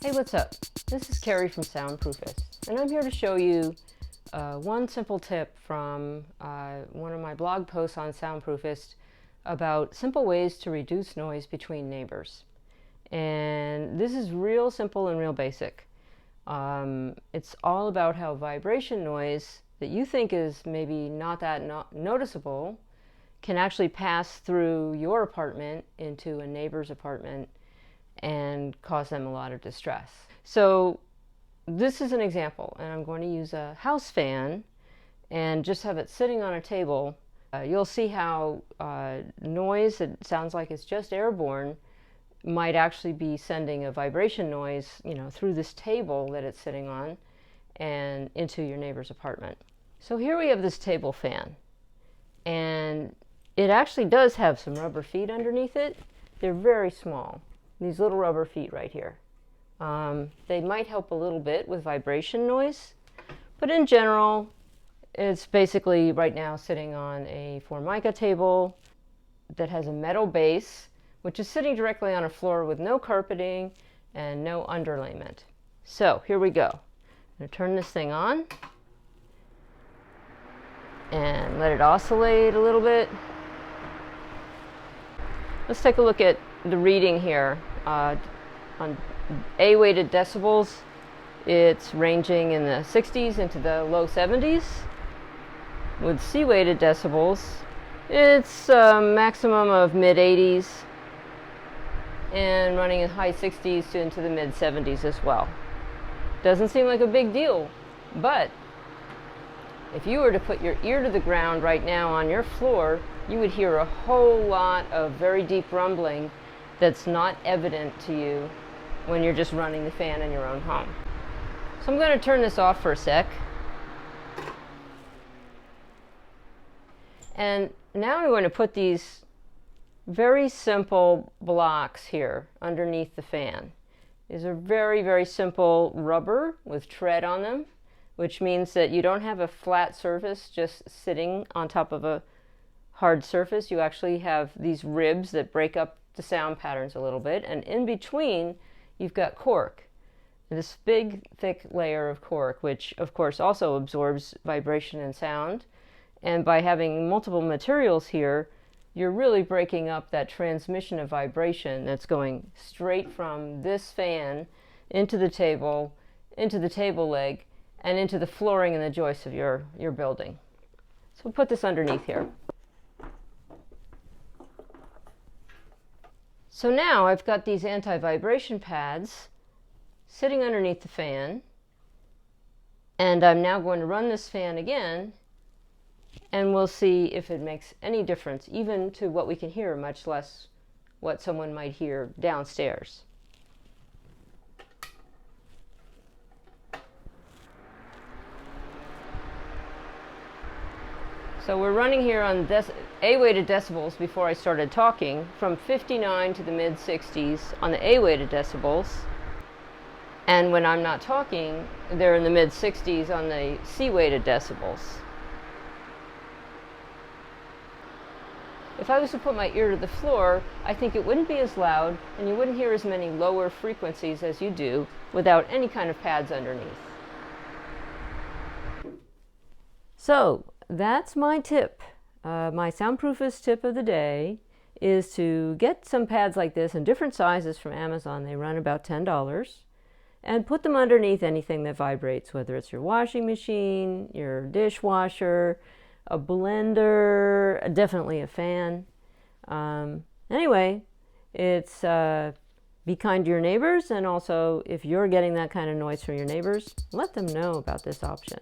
Hey, what's up? This is Carrie from Soundproofist, and I'm here to show you one simple tip from one of my blog posts on Soundproofist about simple ways to reduce noise between neighbors. And this is real simple and real basic. It's all about how vibration noise that you think is maybe not that noticeable can actually pass through your apartment into a neighbor's apartment and cause them a lot of distress. So this is an example, and I'm going to use a house fan and just have it sitting on a table. You'll see how noise that sounds like it's just airborne might actually be sending a vibration noise, through this table that it's sitting on and into your neighbor's apartment. So here we have this table fan, and it actually does have some rubber feet underneath it. They're very small. These little rubber feet right here. They might help a little bit with vibration noise, but in general, it's basically right now sitting on a Formica table that has a metal base, which is sitting directly on a floor with no carpeting and no underlayment. So here we go. I'm going to turn this thing on and let it oscillate a little bit. Let's take a look at the reading here. On A-weighted decibels, it's ranging in the 60s into the low 70s. With C-weighted decibels, it's a maximum of mid-80s and running in high 60s to into the mid-70s as well. Doesn't seem like a big deal, but if you were to put your ear to the ground right now on your floor, you would hear a whole lot of very deep rumbling that's not evident to you when you're just running the fan in your own home. So I'm going to turn this off for a sec. And now I'm going to put these very simple blocks here underneath the fan. These are very, very simple rubber with tread on them, which means that you don't have a flat surface just sitting on top of a hard surface. You actually have these ribs that break up the sound patterns a little bit, and in between you've got cork, this big thick layer of cork, which of course also absorbs vibration and sound. And by having multiple materials here, you're really breaking up that transmission of vibration that's going straight from this fan into the table leg, and into the flooring and the joists of your building. So we'll put this underneath here. So now I've got these anti-vibration pads sitting underneath the fan, and I'm now going to run this fan again, and we'll see if it makes any difference, even to what we can hear, much less what someone might hear downstairs. So we're running here on A-weighted decibels before I started talking, from 59 to the mid-60s on the A-weighted decibels. And when I'm not talking, they're in the mid-60s on the C-weighted decibels. If I was to put my ear to the floor, I think it wouldn't be as loud, and you wouldn't hear as many lower frequencies as you do without any kind of pads underneath. So that's my tip. My Soundproofist tip of the day is to get some pads like this in different sizes from Amazon. They run about $10, and put them underneath anything that vibrates, whether it's your washing machine, your dishwasher, a blender, definitely a fan. Anyway, it's be kind to your neighbors, and also if you're getting that kind of noise from your neighbors, let them know about this option.